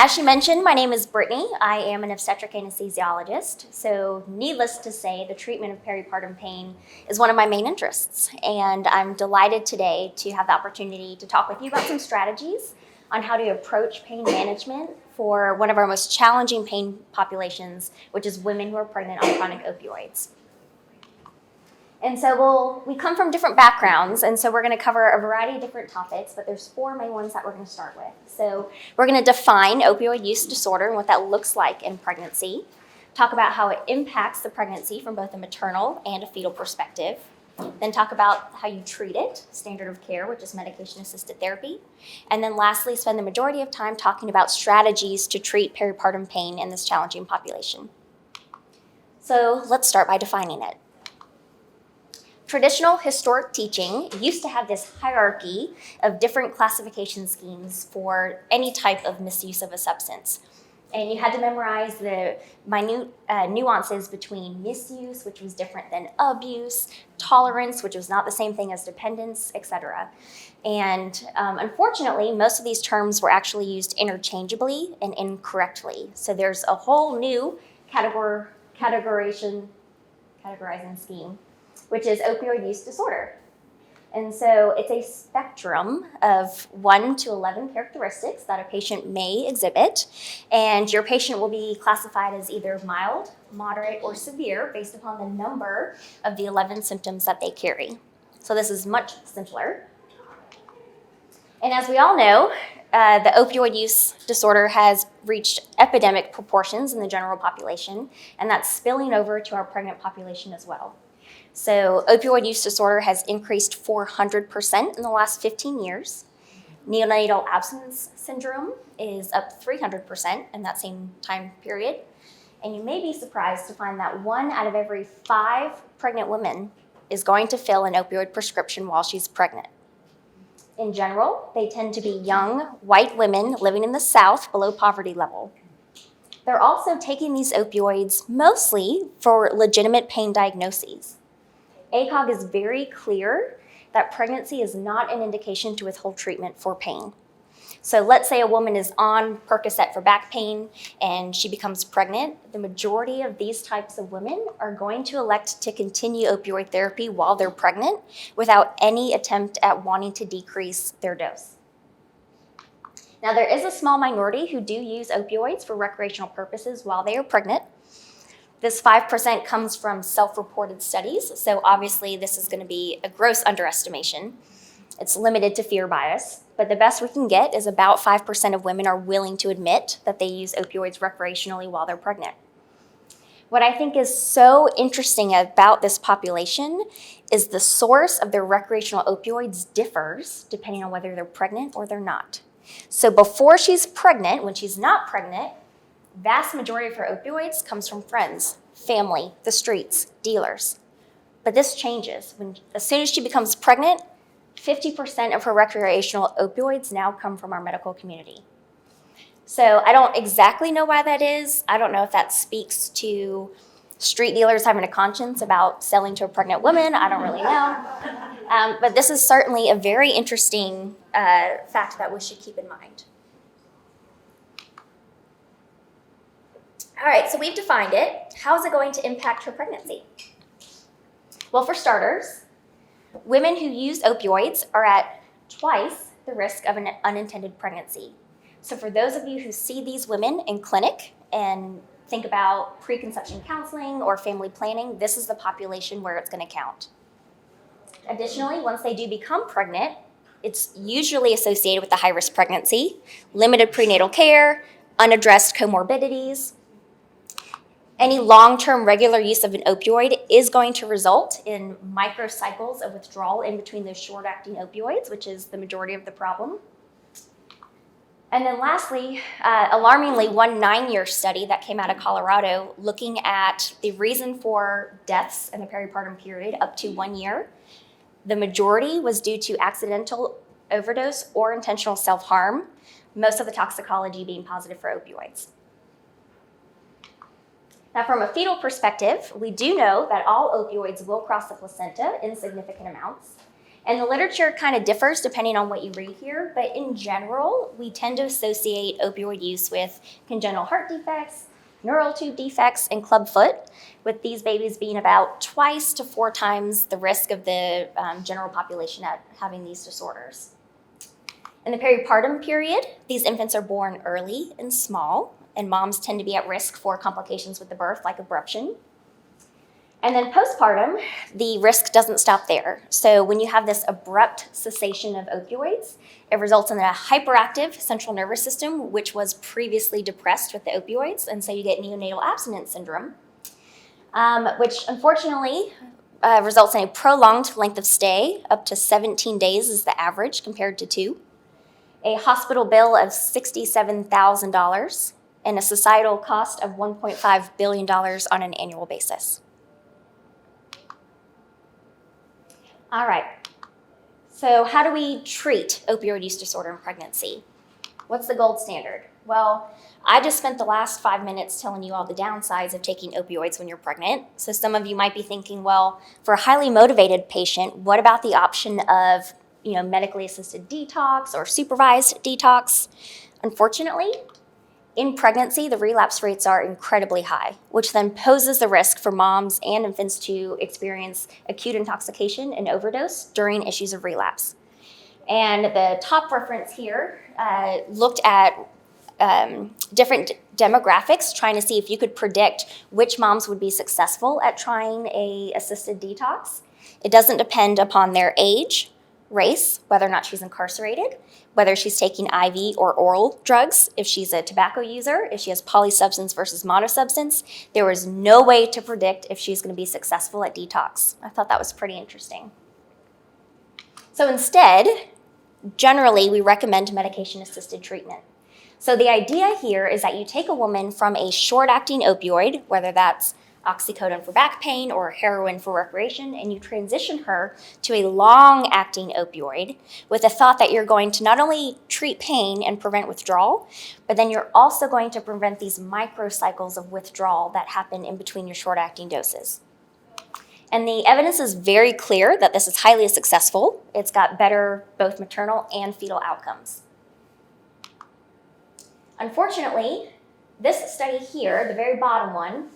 As she mentioned, my name is Brittany. I am an obstetric anesthesiologist. So needless to say, the treatment of peripartum pain is one of my main interests. And I'm delighted today to have the opportunity to talk with you about some strategies on how to approach pain management for one of our most challenging pain populations, which is women who are pregnant on chronic opioids. And so we come from different backgrounds, and so we're going to cover a variety of different topics, but there's 4 main ones that we're going to start with. So we're going to define opioid use disorder and what that looks like in pregnancy, talk about how it impacts the pregnancy from both a maternal and a fetal perspective, then talk about how you treat it, standard of care, which is medication-assisted therapy, and then lastly, spend the majority of time talking about strategies to treat peripartum pain in this challenging population. So let's start by defining it. Traditional historic teaching used to have this hierarchy of different classification schemes for any type of misuse of a substance. And you had to memorize the minute nuances between misuse, which was different than abuse, tolerance, which was not the same thing as dependence, etc. And unfortunately, most of these terms were actually used interchangeably and incorrectly. So there's a whole new categorizing scheme, which is opioid use disorder. And so it's a spectrum of 1 to 11 characteristics that a patient may exhibit, and your patient will be classified as either mild, moderate, or severe based upon the number of the 11 symptoms that they carry. So this is much simpler. And as we all know, the opioid use disorder has reached epidemic proportions in the general population, and that's spilling over to our pregnant population as well. So opioid use disorder has increased 400% in the last 15 years. Neonatal abstinence syndrome is up 300% in that same time period. And you may be surprised to find that 1 out of every 5 pregnant women is going to fill an opioid prescription while she's pregnant. In general, they tend to be young, white women living in the South below poverty level. They're also taking these opioids mostly for legitimate pain diagnoses. ACOG is very clear that pregnancy is not an indication to withhold treatment for pain. So let's say a woman is on Percocet for back pain and she becomes pregnant. The majority of these types of women are going to elect to continue opioid therapy while they're pregnant without any attempt at wanting to decrease their dose. Now, there is a small minority who do use opioids for recreational purposes while they are pregnant. This 5% comes from self-reported studies, so obviously this is going to be a gross underestimation. It's limited to fear bias, but the best we can get is about 5% of women are willing to admit that they use opioids recreationally while they're pregnant. What I think is so interesting about this population is the source of their recreational opioids differs depending on whether they're pregnant or they're not. So before she's pregnant, when she's not pregnant, vast majority of her opioids comes from friends, family, the streets, dealers. But this changes. As soon as she becomes pregnant, 50% of her recreational opioids now come from our medical community. So I don't exactly know why that is. I don't know if that speaks to street dealers having a conscience about selling to a pregnant woman. I don't really know. But this is certainly a very interesting fact that we should keep in mind. All right, so we've defined it. How is it going to impact her pregnancy? Well, for starters, women who use opioids are at twice the risk of an unintended pregnancy. So for those of you who see these women in clinic and think about preconception counseling or family planning, this is the population where it's going to count. Additionally, once they do become pregnant, it's usually associated with a high-risk pregnancy, limited prenatal care, unaddressed comorbidities. Any long-term regular use of an opioid is going to result in microcycles of withdrawal in between those short-acting opioids, which is the majority of the problem. And then lastly, alarmingly, one 9-year study that came out of Colorado looking at the reason for deaths in the peripartum period up to 1 year, the majority was due to accidental overdose, or intentional self-harm, most of the toxicology being positive for opioids. Now, from a fetal perspective, we do know that all opioids will cross the placenta in significant amounts. And the literature kind of differs depending on what you read here, but in general, we tend to associate opioid use with congenital heart defects, neural tube defects, and clubfoot, with these babies being about 2 to 4 times the risk of the general population at having these disorders. In the peripartum period, these infants are born early and small, and moms tend to be at risk for complications with the birth, like abruption. And then postpartum, the risk doesn't stop there. So when you have this abrupt cessation of opioids, it results in a hyperactive central nervous system, which was previously depressed with the opioids, and so you get neonatal abstinence syndrome, which unfortunately results in a prolonged length of stay. Up to 17 days is the average compared to 2. A hospital bill of $67,000, and a societal cost of $1.5 billion on an annual basis. All right, so how do we treat opioid use disorder in pregnancy? What's the gold standard? Well, I just spent the last 5 minutes telling you all the downsides of taking opioids when you're pregnant. So some of you might be thinking, well, for a highly motivated patient, what about the option of medically assisted detox or supervised detox? Unfortunately, in pregnancy, the relapse rates are incredibly high, which then poses the risk for moms and infants to experience acute intoxication and overdose during issues of relapse. And the top reference here looked at different demographics, trying to see if you could predict which moms would be successful at trying a assisted detox. It doesn't depend upon their age, race, whether or not she's incarcerated, whether she's taking IV or oral drugs, if she's a tobacco user, if she has polysubstance versus monosubstance. There was no way to predict if she's going to be successful at detox. I thought that was pretty interesting. So instead, generally, we recommend medication-assisted treatment. So the idea here is that you take a woman from a short-acting opioid, whether that's oxycodone for back pain or heroin for recreation, and you transition her to a long-acting opioid with the thought that you're going to not only treat pain and prevent withdrawal, but then you're also going to prevent these microcycles of withdrawal that happen in between your short-acting doses. And the evidence is very clear that this is highly successful. It's got better both maternal and fetal outcomes. Unfortunately, this study here, the very bottom one,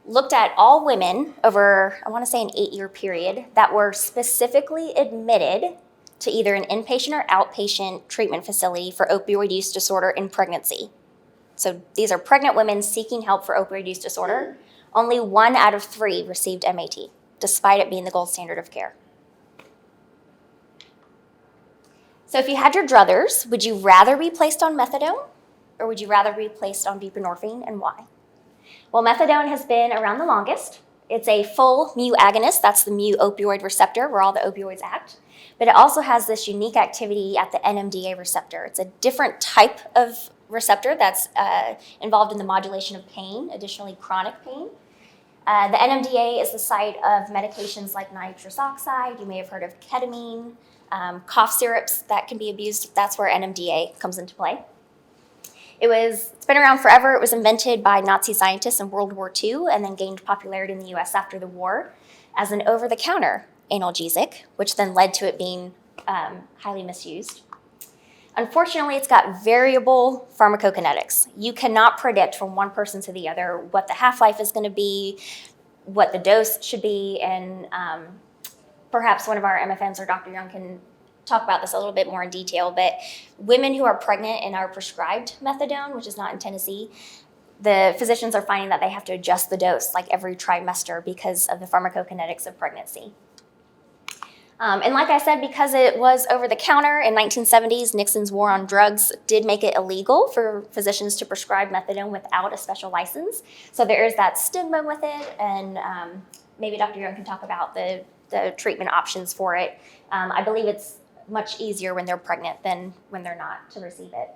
looked at all women over, I want to say, an 8-year period that were specifically admitted to either an inpatient or outpatient treatment facility for opioid use disorder in pregnancy. So these are pregnant women seeking help for opioid use disorder. Only 1 out of 3 received MAT, despite it being the gold standard of care. So if you had your druthers, would you rather be placed on methadone, or would you rather be placed on buprenorphine, and why? Well, methadone has been around the longest. It's a full mu agonist. That's the mu opioid receptor where all the opioids act. But it also has this unique activity at the NMDA receptor. It's a different type of receptor that's involved in the modulation of pain, additionally chronic pain. The NMDA is the site of medications like nitrous oxide. You may have heard of ketamine, cough syrups that can be abused. That's where NMDA comes into play. It's been around forever. It was invented by Nazi scientists in World War II and then gained popularity in the US after the war as an over-the-counter analgesic, which then led to it being highly misused. Unfortunately, it's got variable pharmacokinetics. You cannot predict from one person to the other what the half-life is going to be, what the dose should be, and perhaps one of our MFMs or Dr. Young can talk about this a little bit more in detail, but women who are pregnant and are prescribed methadone, which is not in Tennessee, the physicians are finding that they have to adjust the dose like every trimester because of the pharmacokinetics of pregnancy. And like I said, because it was over the counter in 1970s, Nixon's war on drugs did make it illegal for physicians to prescribe methadone without a special license. So there is that stigma with it, and maybe Dr. Young can talk about the treatment options for it. I believe it's much easier when they're pregnant than when they're not to receive it.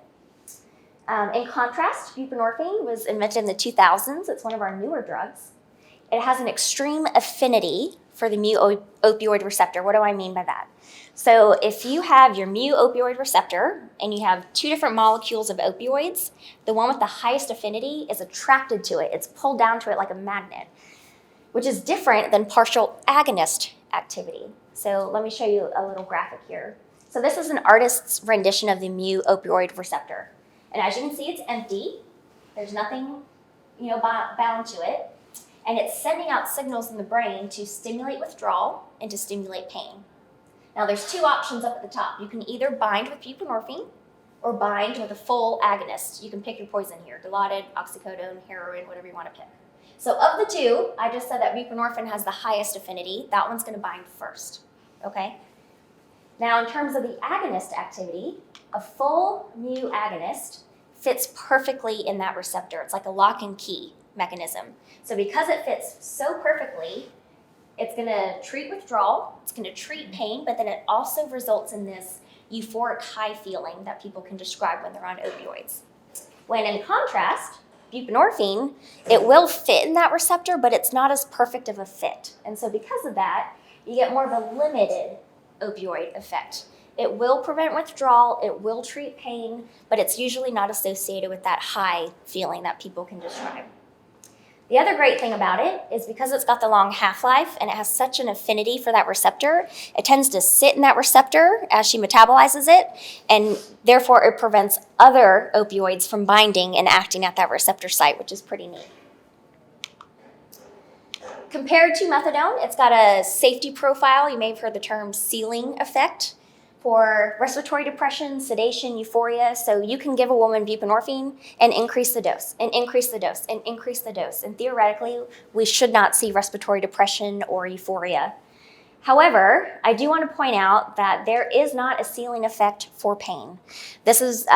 In contrast, buprenorphine was invented in the 2000s. It's one of our newer drugs. It has an extreme affinity for the mu-opioid receptor. What do I mean by that? So if you have your mu-opioid receptor and you have two different molecules of opioids, the one with the highest affinity is attracted to it. It's pulled down to it like a magnet, which is different than partial agonist activity. So let me show you a little graphic here. So this is an artist's rendition of the mu-opioid receptor. And as you can see, it's empty. There's nothing, bound to it. And it's sending out signals in the brain to stimulate withdrawal and to stimulate pain. Now there's two options up at the top. You can either bind with buprenorphine or bind with a full agonist. You can pick your poison here, Dilaudid, oxycodone, heroin, whatever you want to pick. So of the two, I just said that buprenorphine has the highest affinity. That one's going to bind first, okay? Now in terms of the agonist activity, a full mu agonist fits perfectly in that receptor. It's like a lock and key mechanism. So because it fits so perfectly, it's going to treat withdrawal, it's going to treat pain, but then it also results in this euphoric high feeling that people can describe when they're on opioids. When in contrast, buprenorphine, it will fit in that receptor, but it's not as perfect of a fit. And so because of that, you get more of a limited opioid effect. It will prevent withdrawal, it will treat pain, but it's usually not associated with that high feeling that people can describe. The other great thing about it is because it's got the long half-life and it has such an affinity for that receptor, it tends to sit in that receptor as she metabolizes it, and therefore it prevents other opioids from binding and acting at that receptor site, which is pretty neat. Compared to methadone, it's got a safety profile. You may have heard the term ceiling effect for respiratory depression, sedation, euphoria. So you can give a woman buprenorphine and increase the dose, and increase the dose, and increase the dose. And theoretically, we should not see respiratory depression or euphoria. However, I do want to point out that there is not a ceiling effect for pain. This is,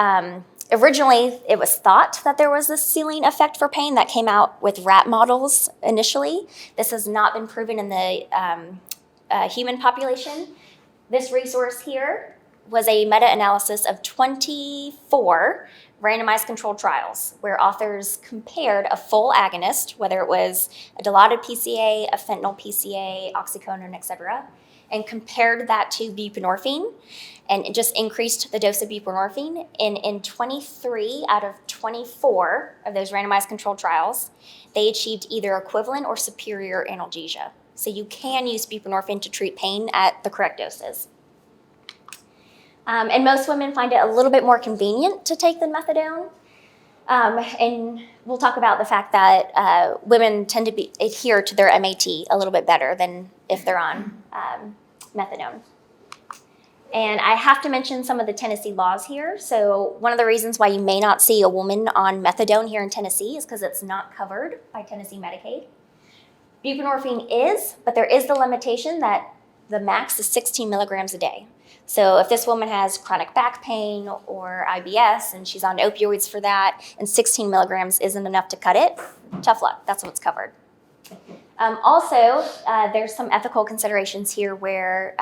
originally, it was thought that there was this ceiling effect for pain that came out with rat models initially. This has not been proven in the human population. This resource here was a meta-analysis of 24 randomized controlled trials where authors compared a full agonist, whether it was a Dilaudid PCA, a fentanyl PCA, oxycodone, etc., and compared that to buprenorphine, and it just increased the dose of buprenorphine. And in 23 out of 24 of those randomized controlled trials, they achieved either equivalent or superior analgesia. So you can use buprenorphine to treat pain at the correct doses. And most women find it a little bit more convenient to take than methadone. And we'll talk about the fact that women tend to adhere to their MAT a little bit better than if they're on methadone. And I have to mention some of the Tennessee laws here. So one of the reasons why you may not see a woman on methadone here in Tennessee is because it's not covered by Tennessee Medicaid. Buprenorphine is, but there is the limitation that the max is 16 milligrams a day. So if this woman has chronic back pain or IBS and she's on opioids for that, and 16 milligrams isn't enough to cut it, tough luck, that's what's covered. Also, there's some ethical considerations here where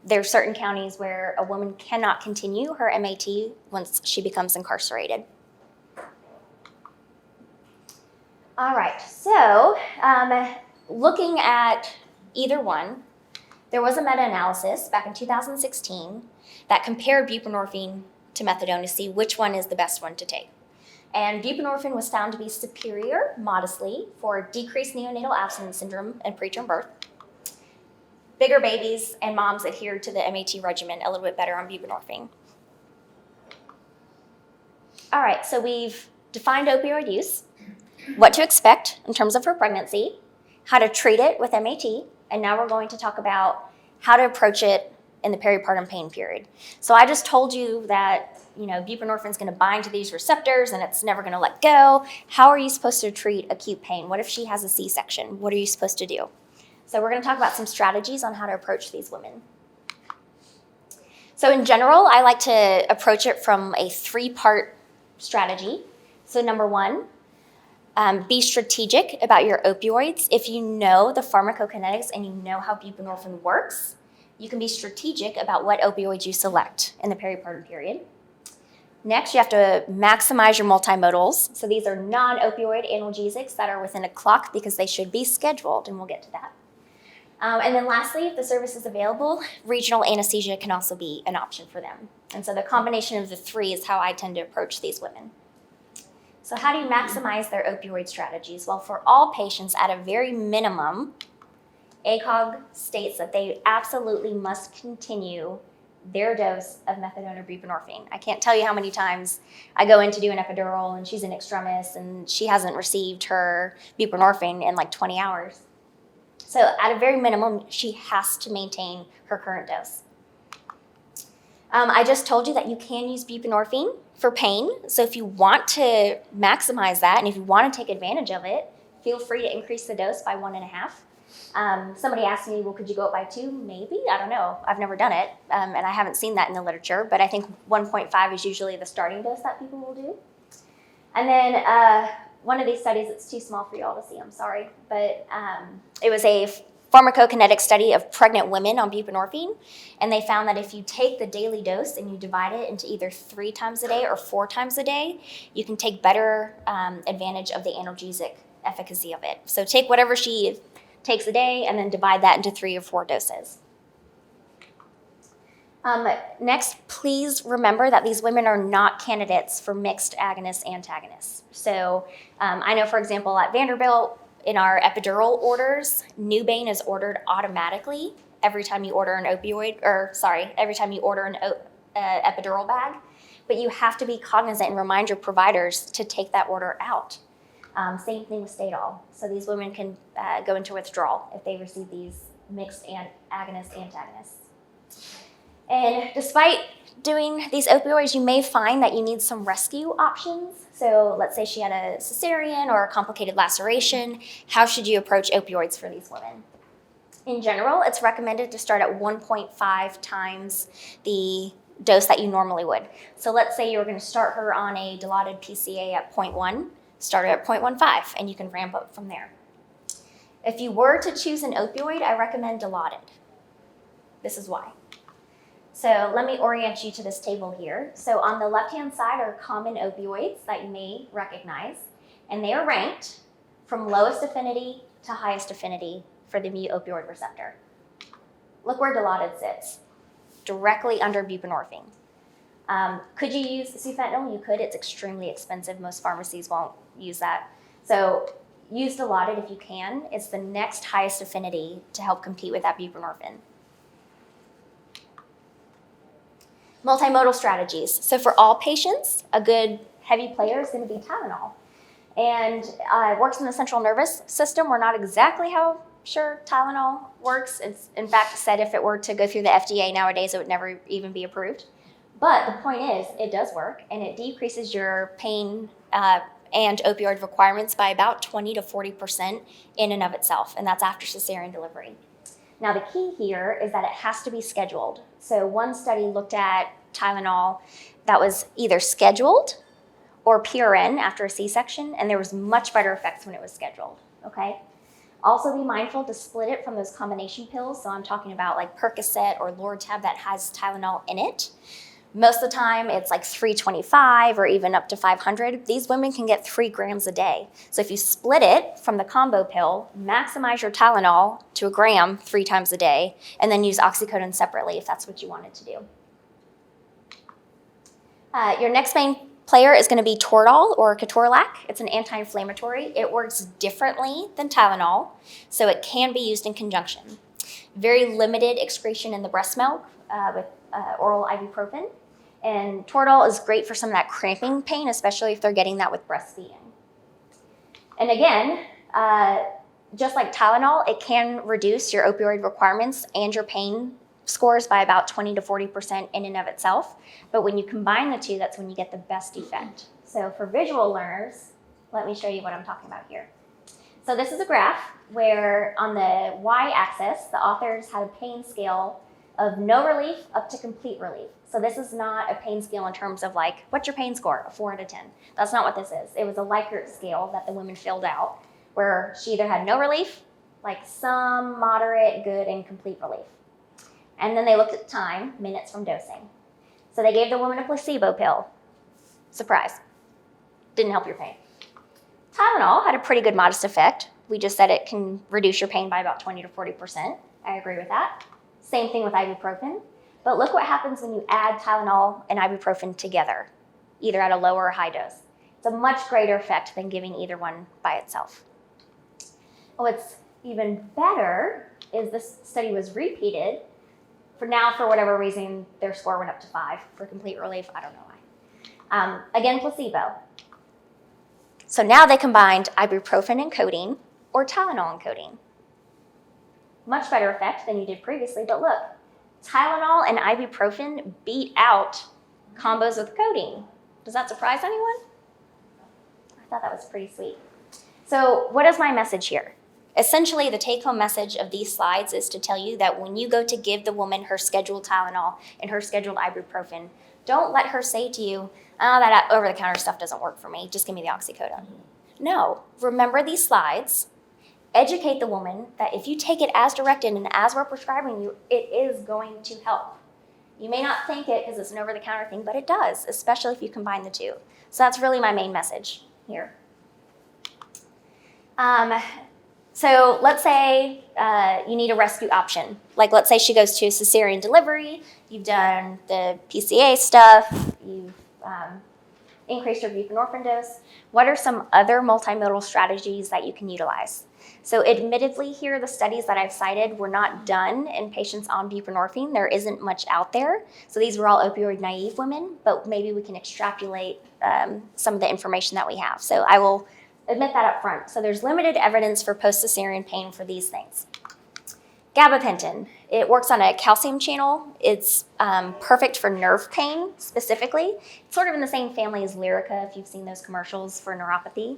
there are certain counties where a woman cannot continue her MAT once she becomes incarcerated. All right, so looking at either one, there was a meta-analysis back in 2016 that compared buprenorphine to methadone to see which one is the best one to take. And buprenorphine was found to be superior, modestly, for decreased neonatal abstinence syndrome and preterm birth. Bigger babies and moms adhered to the MAT regimen a little bit better on buprenorphine. All right, so we've defined opioid use, what to expect in terms of her pregnancy, how to treat it with MAT, and now we're going to talk about how to approach it in the peripartum pain period. So I just told you that buprenorphine is going to bind to these receptors and it's never going to let go. How are you supposed to treat acute pain? What if she has a C-section? What are you supposed to do? So we're going to talk about some strategies on how to approach these women. So in general, I like to approach it from a 3-part strategy. So number 1, be strategic about your opioids. If you know the pharmacokinetics and you know how buprenorphine works, you can be strategic about what opioids you select in the peripartum period. Next, you have to maximize your multimodals. So these are non-opioid analgesics that are within a clock because they should be scheduled, and we'll get to that. And then lastly, if the service is available, regional anesthesia can also be an option for them. And so the combination of the three is how I tend to approach these women. So how do you maximize their opioid strategies? Well, for all patients, at a very minimum, ACOG states that they absolutely must continue their dose of methadone or buprenorphine. I can't tell you how many times I go in to do an epidural and she's in extremis and she hasn't received her buprenorphine in like 20 hours. So at a very minimum, she has to maintain her current dose. I just told you that you can use buprenorphine for pain. So if you want to maximize that and if you want to take advantage of it, feel free to increase the dose by 1.5. Somebody asked me, well, could you go up by 2? Maybe, I don't know. I've never done it, and I haven't seen that in the literature, but I think 1.5 is usually the starting dose that people will do. And then one of these studies, it's too small for you all to see, I'm sorry, but it was a pharmacokinetic study of pregnant women on buprenorphine, and they found that if you take the daily dose and you divide it into either 3 times a day or 4 times a day, you can take better advantage of the analgesic efficacy of it. So take whatever she takes a day and then divide that into 3 or 4 doses. Next, please remember that these women are not candidates for mixed agonist-antagonists. So I know, for example, at Vanderbilt, in our epidural orders, Nubane is ordered automatically every time you order an every time you order an epidural bag. But you have to be cognizant and remind your providers to take that order out. Same thing with Stadol. So these women can go into withdrawal if they receive these mixed agonist-antagonists. And despite doing these opioids, you may find that you need some rescue options. So let's say she had a cesarean or a complicated laceration. How should you approach opioids for these women? In general, it's recommended to start at 1.5 times the dose that you normally would. So let's say you're going to start her on a dilaudid PCA at 0.1, start her at 0.15, and you can ramp up from there. If you were to choose an opioid, I recommend dilaudid. This is why. So let me orient you to this table here. So on the left-hand side are common opioids that you may recognize, and they are ranked from lowest affinity to highest affinity for the mu-opioid receptor. Look where dilaudid sits, directly under buprenorphine. Could you use sufentanil? You could. It's extremely expensive. Most pharmacies won't use that. So use dilaudid if you can. It's the next highest affinity to help compete with that buprenorphine. Multimodal strategies. So for all patients, a good heavy player is going to be Tylenol. And it works in the central nervous system. We're not exactly how sure Tylenol works. It's in fact said if it were to go through the FDA nowadays, it would never even be approved. But the point is, it does work, and it decreases your pain and opioid requirements by about 20 to 40% in and of itself, and that's after cesarean delivery. Now, the key here is that it has to be scheduled. So one study looked at Tylenol that was either scheduled or PRN after a C-section, and there was much better effects when it was scheduled, okay? Also be mindful to split it from those combination pills. So I'm talking about like Percocet or Lortab that has Tylenol in it. Most of the time, it's like 325 or even up to 500. These women can get 3 grams a day. So if you split it from the combo pill, maximize your Tylenol to 1 gram 3 times a day, and then use oxycodone separately if that's what you wanted to do. Your next main player is going to be Toradol or Ketorolac. It's an anti-inflammatory. It works differently than Tylenol, so it can be used in conjunction. Very limited excretion in the breast milk with oral ibuprofen. And Toradol is great for some of that cramping pain, especially if they're getting that with breastfeeding. And again, just like Tylenol, it can reduce your opioid requirements and your pain scores by about 20 to 40% in and of itself. But when you combine the two, that's when you get the best effect. So for visual learners, let me show you what I'm talking about here. So this is a graph where on the y-axis, the authors had a pain scale of no relief up to complete relief. So this is not a pain scale in terms of like, what's your pain score? A 4 out of 10. That's not what this is. It was a Likert scale that the women filled out where she either had no relief, like some moderate, good, and complete relief. And then they looked at time, minutes from dosing. So they gave the woman a placebo pill. Surprise. Didn't help your pain. Tylenol had a pretty good modest effect. We just said it can reduce your pain by about 20 to 40%. I agree with that. Same thing with ibuprofen. But look what happens when you add Tylenol and ibuprofen together, either at a low or a high dose. It's a much greater effect than giving either one by itself. What's even better is this study was repeated. For whatever reason, their score went up to 5 for complete relief. I don't know why. Again, placebo. So now they combined ibuprofen and codeine or Tylenol and codeine. Much better effect than you did previously, but look, Tylenol and ibuprofen beat out combos with codeine. Does that surprise anyone? I thought that was pretty sweet. So what is my message here? Essentially, the take-home message of these slides is to tell you that when you go to give the woman her scheduled Tylenol and her scheduled ibuprofen, don't let her say to you, oh, that over-the-counter stuff doesn't work for me. Just give me the oxycodone. No, remember these slides. Educate the woman that if you take it as directed and as we're prescribing you, it is going to help. You may not think it because it's an over-the-counter thing, but it does, especially if you combine the two. So that's really my main message here. So let's say you need a rescue option. Like let's say she goes to a cesarean delivery, you've done the PCA stuff, you've increased her buprenorphine dose. What are some other multimodal strategies that you can utilize? So admittedly here, the studies that I've cited were not done in patients on buprenorphine. There isn't much out there. So these were all opioid naive women, but maybe we can extrapolate some of the information that we have. So I will admit that up front. So there's limited evidence for post-cesarean pain for these things. Gabapentin, it works on a calcium channel. It's perfect for nerve pain specifically. It's sort of in the same family as Lyrica, if you've seen those commercials for neuropathy.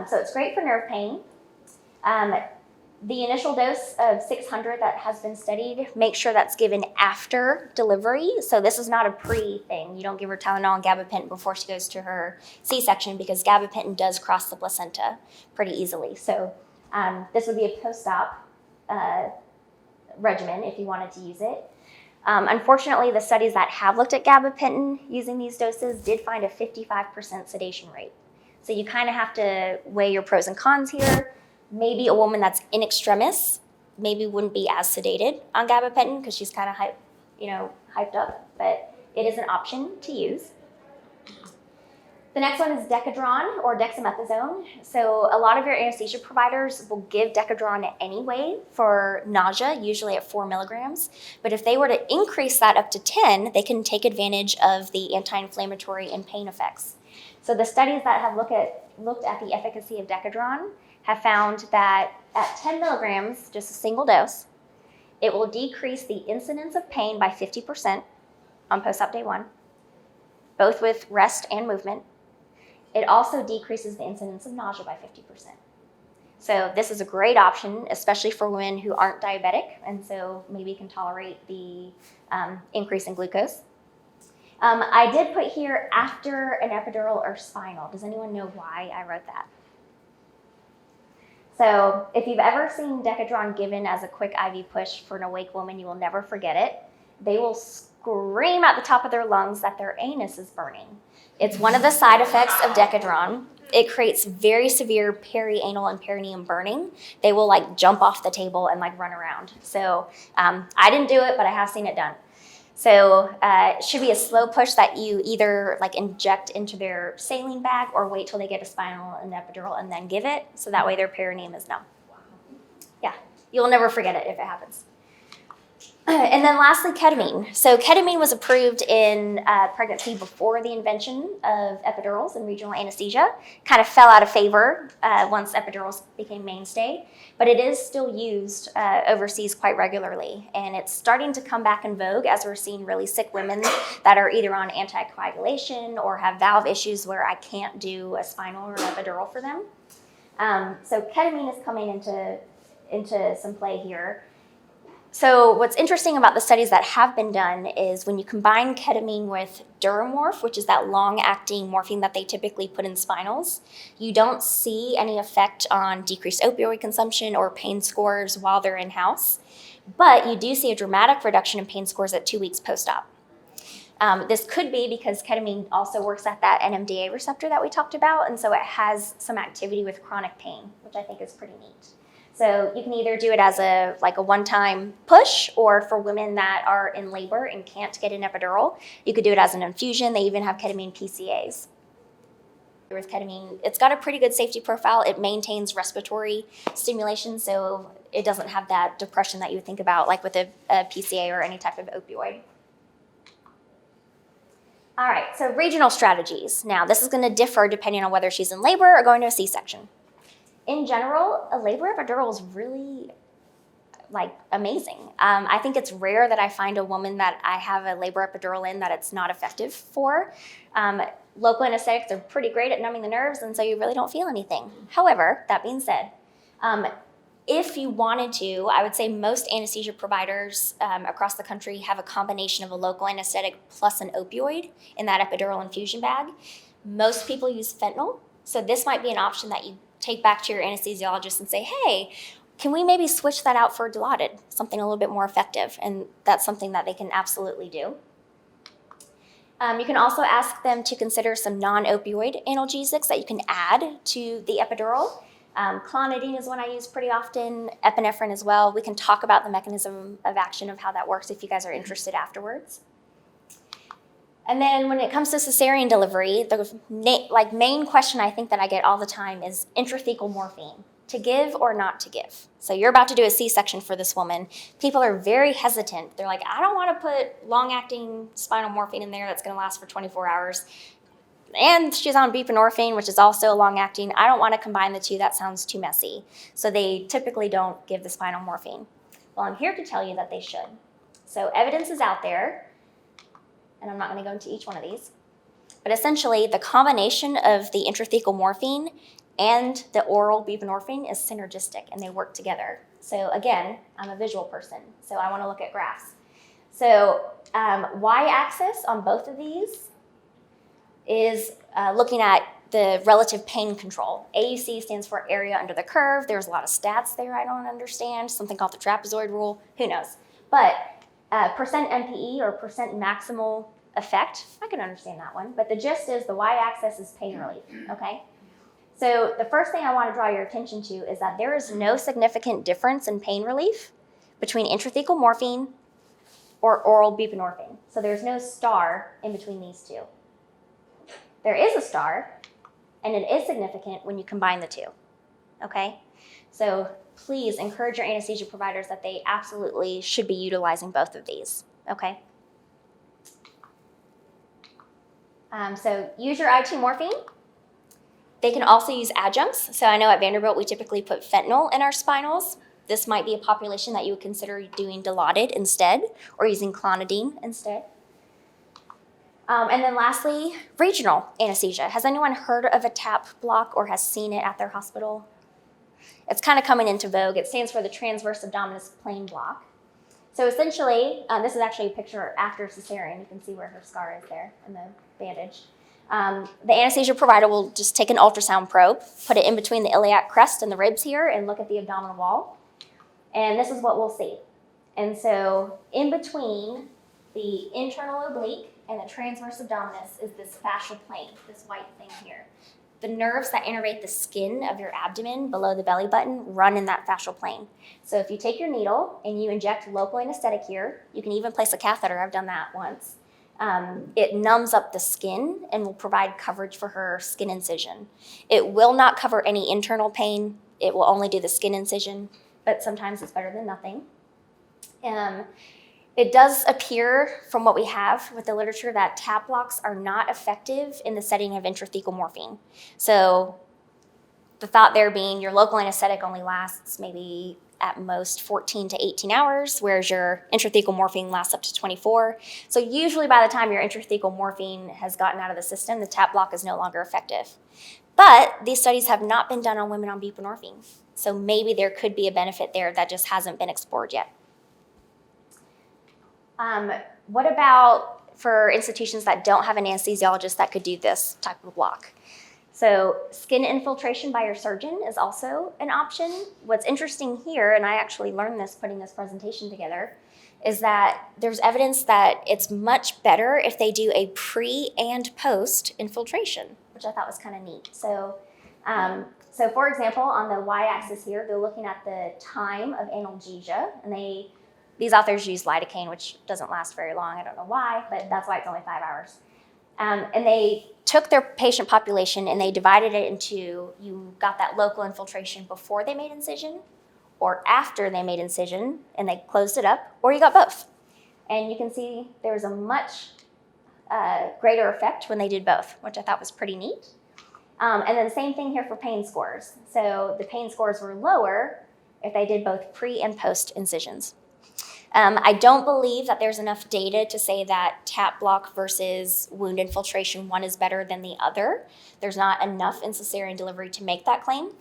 So it's great for nerve pain. The initial dose of 600 that has been studied, make sure that's given after delivery. So this is not a pre-thing. You don't give her Tylenol and gabapentin before she goes to her C-section because gabapentin does cross the placenta pretty easily. So this would be a post-op regimen if you wanted to use it. Unfortunately, the studies that have looked at gabapentin using these doses did find a 55% sedation rate. So you kind of have to weigh your pros and cons here. Maybe a woman that's in extremis maybe wouldn't be as sedated on gabapentin because she's kind of hyped up, but it is an option to use. The next one is Decadron or dexamethasone. So a lot of your anesthesia providers will give Decadron anyway for nausea, usually at 4 milligrams. But if they were to increase that up to 10, they can take advantage of the anti-inflammatory and pain effects. So the studies that have looked at the efficacy of Decadron have found that at 10 milligrams, just a single dose, it will decrease the incidence of pain by 50% on post-op day 1, both with rest and movement. It also decreases the incidence of nausea by 50%. So this is a great option, especially for women who aren't diabetic and so maybe can tolerate the increase in glucose. I did put here after an epidural or spinal. Does anyone know why I wrote that? So if you've ever seen Decadron given as a quick IV push for an awake woman, you will never forget it. They will scream at the top of their lungs that their anus is burning. It's one of the side effects of Decadron. It creates very severe perianal and perineum burning. They will jump off the table and run around. So I didn't do it, but I have seen it done. So it should be a slow push that you either inject into their saline bag or wait till they get a spinal and epidural and then give it. So that way their perineum is numb. Yeah, you'll never forget it if it happens. And then lastly, ketamine. So ketamine was approved in pregnancy before the invention of epidurals and regional anesthesia. Kind of fell out of favor once epidurals became mainstay, but it is still used overseas quite regularly. And it's starting to come back in vogue as we're seeing really sick women that are either on anticoagulation or have valve issues where I can't do a spinal or an epidural for them. So ketamine is coming into some play here. So what's interesting about the studies that have been done is when you combine ketamine with Duramorph, which is that long-acting morphine that they typically put in spinals, you don't see any effect on decreased opioid consumption or pain scores while they're in-house, but you do see a dramatic reduction in pain scores at 2 weeks post-op. This could be because ketamine also works at that NMDA receptor that we talked about, and so it has some activity with chronic pain, which I think is pretty neat. So you can either do it as a one-time push, or for women that are in labor and can't get an epidural, you could do it as an infusion. They even have ketamine PCAs. With ketamine, it's got a pretty good safety profile. It maintains respiratory stimulation, so it doesn't have that depression that you would think about like with a PCA or any type of opioid. All right, so regional strategies. Now, this is going to differ depending on whether she's in labor or going to a C-section. In general, a labor epidural is really amazing. I think it's rare that I find a woman that I have a labor epidural in that it's not effective for. Local anesthetics are pretty great at numbing the nerves, and so you really don't feel anything. However, that being said, if you wanted to, I would say most anesthesia providers across the country have a combination of a local anesthetic plus an opioid in that epidural infusion bag. Most people use fentanyl, so this might be an option that you take back to your anesthesiologist and say, hey, can we maybe switch that out for Dilaudid, something a little bit more effective? And that's something that they can absolutely do. You can also ask them to consider some non-opioid analgesics that you can add to the epidural. Clonidine is one I use pretty often, epinephrine as well. We can talk about the mechanism of action of how that works if you guys are interested afterwards. And then when it comes to cesarean delivery, the main question I think that I get all the time is intrathecal morphine, to give or not to give. So you're about to do a C-section for this woman. People are very hesitant. They're like, I don't want to put long-acting spinal morphine in there that's going to last for 24 hours. And she's on buprenorphine, which is also long-acting. I don't want to combine the two. That sounds too messy. So they typically don't give the spinal morphine. Well, I'm here to tell you that they should. So evidence is out there, and I'm not going to go into each one of these. But essentially, the combination of the intrathecal morphine and the oral buprenorphine is synergistic, and they work together. So again, I'm a visual person, so I want to look at graphs. So y-axis on both of these is looking at the relative pain control. AUC stands for area under the curve. There's a lot of stats there I don't understand, something called the trapezoid rule, who knows. But percent MPE or percent maximal effect, I can understand that one, but the gist is the y-axis is pain relief, okay? So the first thing I want to draw your attention to is that there is no significant difference in pain relief between intrathecal morphine or oral buprenorphine. So there's no star in between these two. There is a star, and it is significant when you combine the two, okay? So please encourage your anesthesia providers that they absolutely should be utilizing both of these, okay? So use your IT morphine. They can also use adjuncts. So I know at Vanderbilt, we typically put fentanyl in our spinals. This might be a population that you would consider doing Dilaudid instead, or using clonidine instead. And then lastly, regional anesthesia. Has anyone heard of a TAP block or has seen it at their hospital? It's kind of coming into vogue. It stands for the transverse abdominus plane block. So essentially, this is actually a picture after cesarean. You can see where her scar is there in the bandage. The anesthesia provider will just take an ultrasound probe, put it in between the iliac crest and the ribs here, and look at the abdominal wall. And this is what we'll see. And so in between the internal oblique and the transverse abdominus is this fascial plane, this white thing here. The nerves that innervate the skin of your abdomen below the belly button run in that fascial plane. So if you take your needle and you inject local anesthetic here, you can even place a catheter. I've done that once. It numbs up the skin and will provide coverage for her skin incision. It will not cover any internal pain. It will only do the skin incision, but sometimes it's better than nothing. It does appear from what we have with the literature that TAP blocks are not effective in the setting of intrathecal morphine. So the thought there being your local anesthetic only lasts maybe at most 14 to 18 hours, whereas your intrathecal morphine lasts up to 24. So usually by the time your intrathecal morphine has gotten out of the system, the TAP block is no longer effective. But these studies have not been done on women on buprenorphine. So maybe there could be a benefit there that just hasn't been explored yet. What about for institutions that don't have an anesthesiologist that could do this type of block? So skin infiltration by your surgeon is also an option. What's interesting here, and I actually learned this putting this presentation together, is that there's evidence that it's much better if they do a pre and post infiltration, which I thought was kind of neat. So So for example, on the y-axis here, they're looking at the time of analgesia, and these authors use lidocaine, which doesn't last very long. I don't know why, but that's why it's only 5 hours. And they took their patient population and they divided it into, you got that local infiltration before they made incision, or after they made incision and they closed it up, or you got both. And you can see there was a much greater effect when they did both, which I thought was pretty neat. And then same thing here for pain scores. So the pain scores were lower if they did both pre and post incisions. I don't believe that there's enough data to say that tap block versus wound infiltration, one is better than the other. There's not enough in cesarean delivery to make that claim,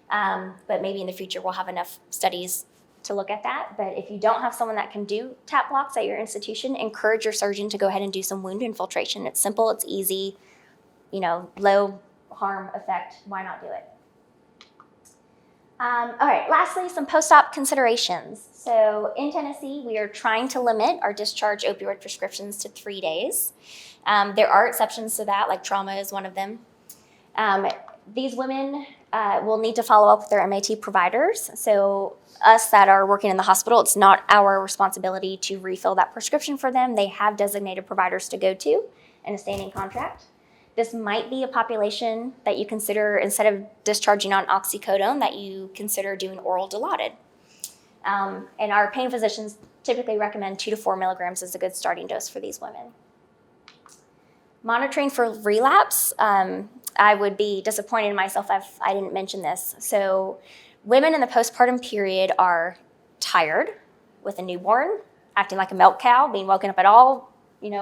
but maybe in the future we'll have enough studies to look at that. But if you don't have someone that can do tap blocks at your institution, encourage your surgeon to go ahead and do some wound infiltration. It's simple, it's easy, low harm effect. Why not do it? All right, lastly, some post-op considerations. So in Tennessee, we are trying to limit our discharge opioid prescriptions to 3 days. There are exceptions to that, like trauma is one of them. These women will need to follow up with their MAT providers. So us that are working in the hospital, it's not our responsibility to refill that prescription for them. They have designated providers to go to in a standing contract. This might be a population that you consider, instead of discharging on oxycodone, that you consider doing oral Dilaudid. And our pain physicians typically recommend 2 to 4 milligrams as a good starting dose for these women. Monitoring for relapse, I would be disappointed in myself if I didn't mention this. So women in the postpartum period are tired with a newborn, acting like a milk cow, being woken up at all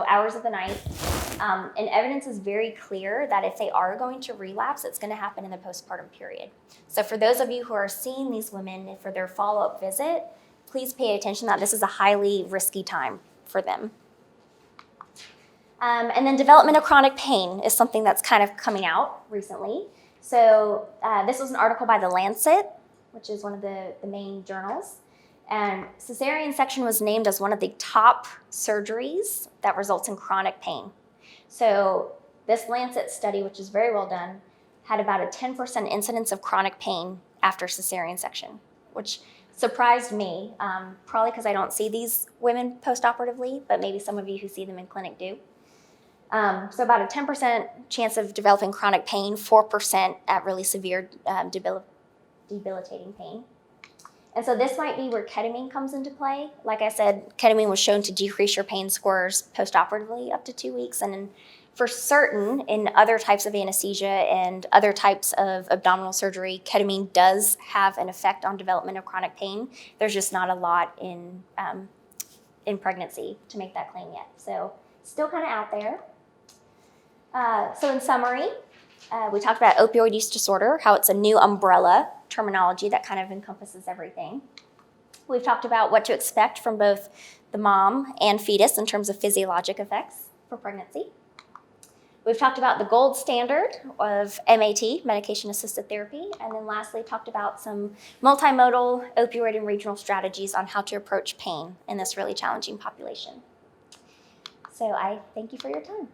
hours of the night. And evidence is very clear that if they are going to relapse, it's going to happen in the postpartum period. So for those of you who are seeing these women for their follow-up visit, please pay attention that this is a highly risky time for them. And then development of chronic pain is something that's kind of coming out recently. So this was an article by The Lancet, which is one of the main journals. And cesarean section was named as one of the top surgeries that results in chronic pain. So this Lancet study, which is very well done, had about a 10% incidence of chronic pain after cesarean section, which surprised me, probably because I don't see these women postoperatively, but maybe some of you who see them in clinic do. So about a 10% chance of developing chronic pain, 4% at really severe debilitating pain. And so this might be where ketamine comes into play. Like I said, ketamine was shown to decrease your pain scores postoperatively up to 2 weeks. And then for certain, in other types of anesthesia and other types of abdominal surgery, ketamine does have an effect on development of chronic pain. There's just not a lot in pregnancy to make that claim yet. So still kind of out there. So in summary, we talked about opioid use disorder, how it's a new umbrella terminology that kind of encompasses everything. We've talked about what to expect from both the mom and fetus in terms of physiologic effects for pregnancy. We've talked about the gold standard of MAT, medication-assisted therapy, and then lastly talked about some multimodal opioid and regional strategies on how to approach pain in this really challenging population. So I thank you for your time.